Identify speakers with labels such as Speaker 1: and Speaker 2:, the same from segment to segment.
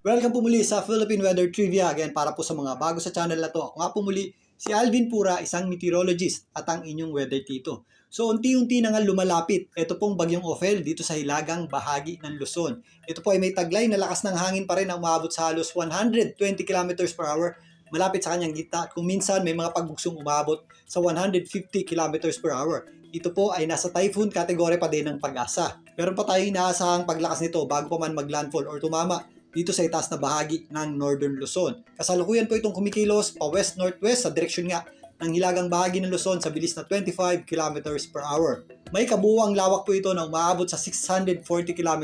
Speaker 1: Welcome po muli sa Philippine Weather Trivia again para po sa mga bago sa channel na to. Ako nga po muli si Alvin Pura, isang meteorologist at ang inyong weather tito. So unti-unti na nga lumalapit. Ito pong bagyong Ophel dito sa hilagang bahagi ng Luzon. Ito po ay may taglay na lakas ng hangin pa rin na umabot sa halos 120 km per hour malapit sa kanyang gitna at kung minsan may mga pagbuksong umabot sa 150 km per hour. Ito po ay nasa typhoon category pa din ng Pag-asa. Meron pa tayong inaasahang paglakas nito bago pa man maglandfall or tumama dito sa itaas na bahagi ng Northern Luzon. Kasalukuyan po itong kumikilos pa west-northwest sa direksyon nga ng hilagang bahagi ng Luzon sa bilis na 25 km per hour. May kabuuang lawak po ito na umaabot sa 640 km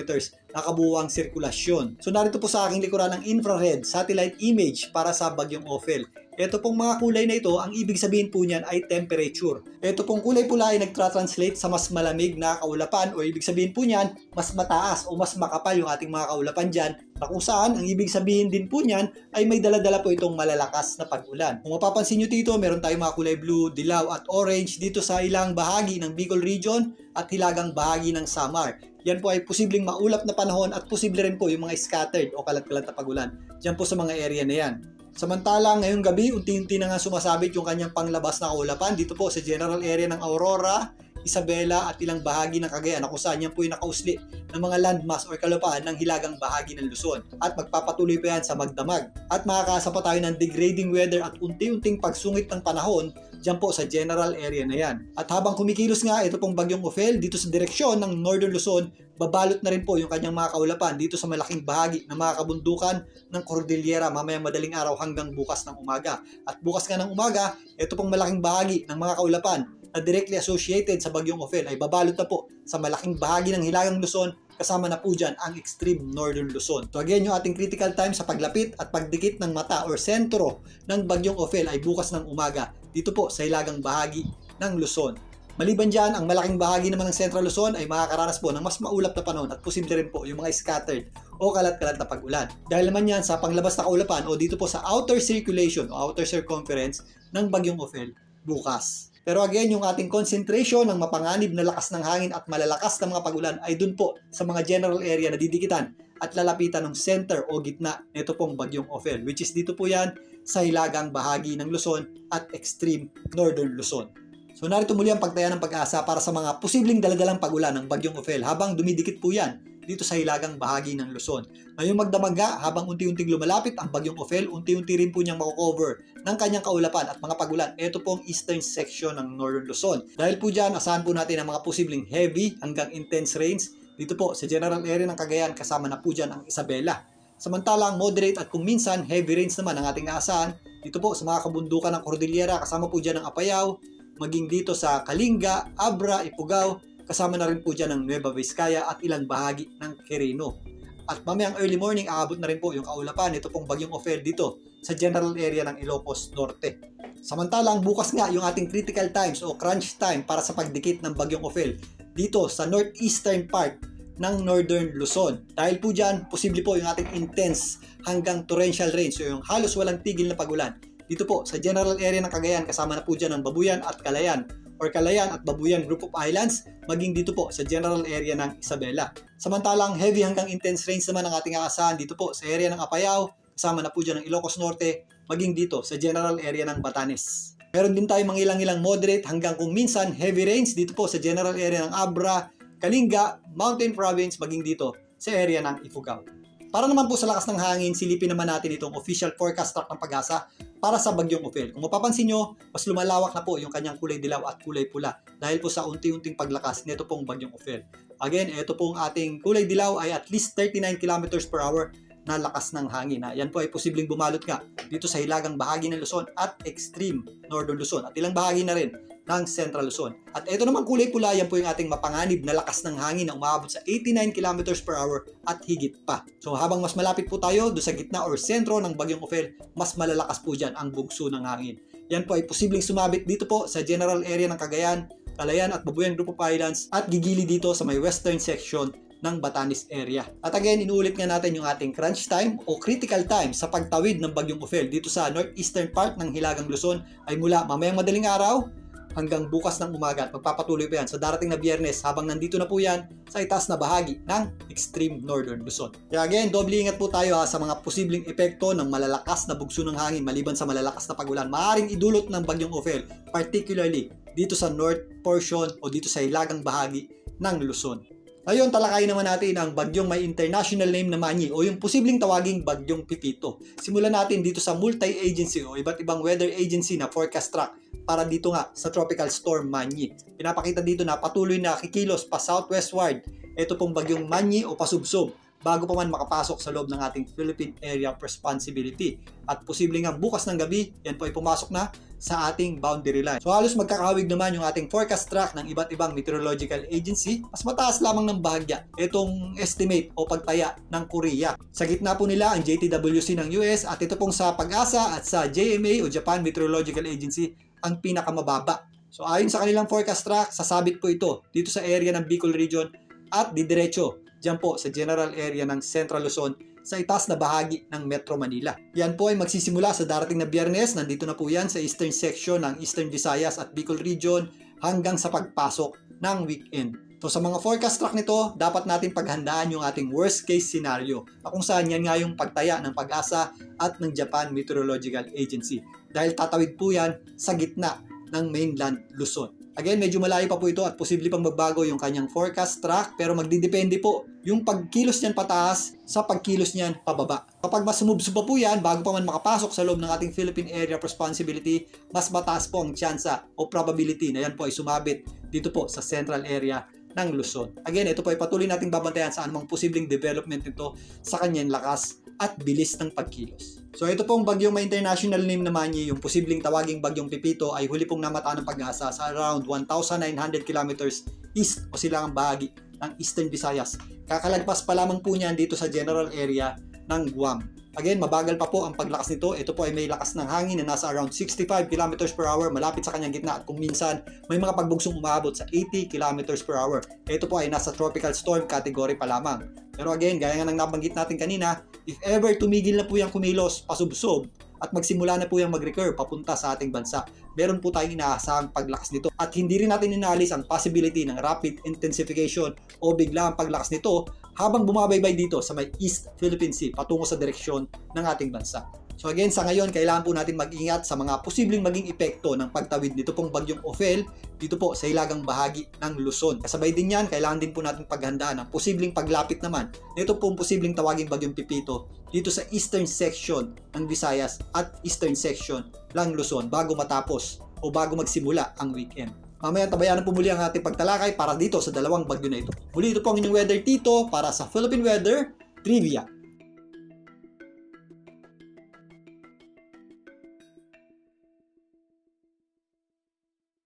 Speaker 1: na kabuuang sirkulasyon. So narito po sa aking likuran ang infrared satellite image para sa bagyong Ophel. Ito pong mga kulay na ito, ang ibig sabihin po niyan ay temperature. Ito pong kulay pula ay nagtra-translate sa mas malamig na kaulapan o ibig sabihin po niyan, mas mataas o mas makapal yung ating mga kaulapan dyan na kung saan ang ibig sabihin din po niyan ay may daladala po itong malalakas na pag-ulan. Kung mapapansin nyo dito, meron tayong mga kulay blue, dilaw at orange dito sa ilang bahagi ng Bicol region at hilagang bahagi ng Samar. Yan po ay posibleng maulap na panahon at posible rin po yung mga scattered o kalat-kalat na pag-ulan. Diyan po sa mga area na yan. Samantala, ngayong gabi, unti-unti na nga sumasabit yung kanyang panglabas na kaulapan dito po sa general area ng Aurora, Isabela at ilang bahagi ng Cagayan na kung saan yan po yung nakausli ng mga landmass or kalupaan ng hilagang bahagi ng Luzon. At magpapatuloy pa yan sa magdamag. At makakaasa pa tayo ng degrading weather at unti-unting pagsungit ng panahon dyan po sa general area na yan. At habang kumikilos nga ito pong bagyong Ophel dito sa direksyon ng Northern Luzon, babalot na rin po yung kanyang mga kaulapan dito sa malaking bahagi ng mga kabundukan ng Cordillera mamayang madaling araw hanggang bukas ng umaga. At bukas nga ng umaga, ito pong malaking bahagi ng mga kaulapan na directly associated sa bagyong Ophel ay babalot na po sa malaking bahagi ng hilagang Luzon kasama na po dyan ang extreme northern Luzon. So again, yung ating critical time sa paglapit at pagdikit ng mata or sentro ng bagyong Ophel ay bukas ng umaga dito po sa hilagang bahagi ng Luzon. Maliban dyan, ang malaking bahagi naman ng Central Luzon ay makakaranas po ng mas maulap na panahon at posible rin po yung mga scattered o kalat-kalat na pag-ulan. Dahil naman yan sa panglabas na kaulapan o dito po sa outer circulation o outer circumference ng bagyong Ophel bukas. Pero again, yung ating concentration ng mapanganib na lakas ng hangin at malalakas na mga pag-ulan ay dun po sa mga general area na didikitan at lalapitan ng center o gitna nito pong bagyong Ophel, which is dito po yan sa hilagang bahagi ng Luzon at extreme northern Luzon. So narito muli ang pagtaya ng Pag-asa para sa mga posibleng daladalang pag-ulan ng bagyong Ophel habang dumidikit po yan dito sa hilagang bahagi ng Luzon. Ngayong magdamaga, habang unti-unting lumalapit ang bagyong Ophel, unti-unti rin po niyang makocover ng kanyang kaulapan at mga pag-ulan. Ito pong eastern section ng Northern Luzon. Dahil po dyan, asahan po natin ang mga posibleng heavy hanggang intense rains dito po sa general area ng Cagayan kasama na po dyan ang Isabela. Samantalang moderate at kung minsan heavy rains naman ang ating aasahan dito po sa mga kabundukan ng Cordillera kasama po dyan ang Apayao, maging dito sa Kalinga, Abra, Ifugao, kasama na rin po dyan ng Nueva Vizcaya at ilang bahagi ng Quirino. At mamayang early morning, aabot na rin po yung kaulapan nito pong bagyong Ophel dito sa general area ng Ilocos Norte. Samantalang bukas nga yung ating critical times o crunch time para sa pagdikit ng bagyong Ophel dito sa northeastern part ng Northern Luzon. Dahil po dyan, posible po yung ating intense hanggang torrential rains o yung halos walang tigil na pag-ulan. Dito po sa general area ng Cagayan kasama na po dyan ng Babuyan at Calayan or Calayan at Babuyan Group of Islands, maging dito po sa general area ng Isabela. Samantalang heavy hanggang intense rains naman ang ating aasahan dito po sa area ng Apayao, kasama na po dyan ng Ilocos Norte, maging dito sa general area ng Batanes. Meron din tayo mga ilang-ilang moderate hanggang kung minsan heavy rains dito po sa general area ng Abra, Kalinga, Mountain Province, maging dito sa area ng Ifugao. Para naman po sa lakas ng hangin, silipin naman natin itong official forecast track ng Pag-asa para sa bagyong Ophel. Kung mapapansin nyo, mas lumalawak na po yung kanyang kulay dilaw at kulay pula dahil po sa unti-unting paglakas nito pong bagyong Ophel. Again, ito pong ating kulay dilaw ay at least 39 km per hour na lakas ng hangin. Yan po ay posibleng bumalot nga dito sa hilagang bahagi ng Luzon at extreme northern Luzon at ilang bahagi na rin ng Central Luzon. At ito naman kulay pula, yan po yung ating mapanganib na lakas ng hangin na umabot sa 89 km per hour at higit pa. So habang mas malapit po tayo do sa gitna or sentro ng bagyong Ophel, mas malalakas po dyan ang bugso ng hangin. Yan po ay posibleng sumabit dito po sa general area ng Cagayan, Calayan at Babuyan Group of Islands at gigili dito sa may western section ng Batanes area. At again, inuulit nga natin yung ating crunch time o critical time sa pagtawid ng bagyong Ophel dito sa northeastern part ng hilagang Luzon ay mula mamayang madaling araw hanggang bukas ng umaga at magpapatuloy pa yan sa darating na Biyernes habang nandito na po yan sa itaas na bahagi ng extreme northern Luzon. Kaya again, doble ingat po tayo sa mga posibleng epekto ng malalakas na bugso ng hangin maliban sa malalakas na pagulan. Maaaring idulot ng bagyong Ophel, particularly dito sa north portion o dito sa hilagang bahagi ng Luzon. Ngayon, talakayin naman natin ang bagyong may international name na Manny o yung posibleng tawaging bagyong Pipito. Simulan natin dito sa multi-agency o iba't ibang weather agency na forecast track para dito nga sa tropical storm Manny. Pinapakita dito na patuloy na kikilos pa southwestward. Ito pong bagyong Manny o pasubsob bago pa man makapasok sa loob ng ating Philippine Area of Responsibility. At posibleng nga bukas ng gabi, yan po ay pumasok na sa ating boundary line. So halos magkakahawig naman yung ating forecast track ng iba't ibang meteorological agency. Mas mataas lamang ng bahagya itong estimate o pagtaya ng Korea. Sa gitna po nila ang JTWC ng US at ito pong sa Pag-asa at sa JMA o Japan Meteorological Agency ang pinakamababa. So ayon sa kanilang forecast track, sasabit po ito dito sa area ng Bicol Region at didiretso diyan po sa general area ng Central Luzon sa itaas na bahagi ng Metro Manila. Yan po ay magsisimula sa darating na Biyernes. Nandito na po yan sa eastern section ng Eastern Visayas at Bicol Region hanggang sa pagpasok ng weekend. So sa mga forecast track nito, dapat natin paghandaan yung ating worst case scenario na kung saan yan nga yung pagtaya ng Pag-asa at ng Japan Meteorological Agency. Dahil tatawid po yan sa gitna ng mainland Luzon. Again, medyo malayo pa po ito at posible pang magbago yung kanyang forecast track pero magdidepende po yung pagkilos niyan pataas sa pagkilos niyan pababa. Kapag mas sumubsob pa po yan bago pa man makapasok sa loob ng ating Philippine Area of Responsibility, mas mataas po ang tsansa o probability na yan po ay sumabit dito po sa central area ng Luzon. Again, ito po ay patuloy nating babantayan sa anumang posibleng development nito sa kanyang lakas at bilis ng pagkilos. So ito pong bagyong may international name na Manny, yung posibleng tawaging bagyong Pipito ay huli pong namataan ng Pag-asa sa around 1,900 kilometers east o silangang bahagi ng Eastern Visayas. Kakalagpas pa lamang po niyan dito sa general area ng Guam. Again, mabagal pa po ang paglakas nito. Ito po ay may lakas ng hangin na nasa around 65 km per hour malapit sa kanyang gitna at kung minsan may mga pagbugsong umabot sa 80 km per hour. Ito po ay nasa tropical storm category pa lamang. Pero again, gaya nga ng nabanggit natin kanina, if ever tumigil na po yung kumilos, pasubsob, at magsimula na po yung mag-recur papunta sa ating bansa, meron po tayong inaasahang paglakas nito. At hindi rin natin inalis ang possibility ng rapid intensification o biglang paglakas nito habang bumabaybay dito sa may East Philippine Sea patungo sa direksyon ng ating bansa. So again, sa ngayon, kailangan po natin mag-ingat sa mga posibleng maging epekto ng pagtawid nito pong bagyong Ophel dito po sa hilagang bahagi ng Luzon. Kasabay din yan, kailangan din po natin paghandaan ang posibleng paglapit naman nito pong posibleng tawaging bagyong Pipito dito sa eastern section ng Visayas at eastern section ng Luzon bago matapos o bago magsimula ang weekend. Mamaya tabayanan po muli ang ating pagtalakay para dito sa dalawang bagyo na ito. Muli ito po ang inyong Weather Tito para sa Philippine Weather Trivia.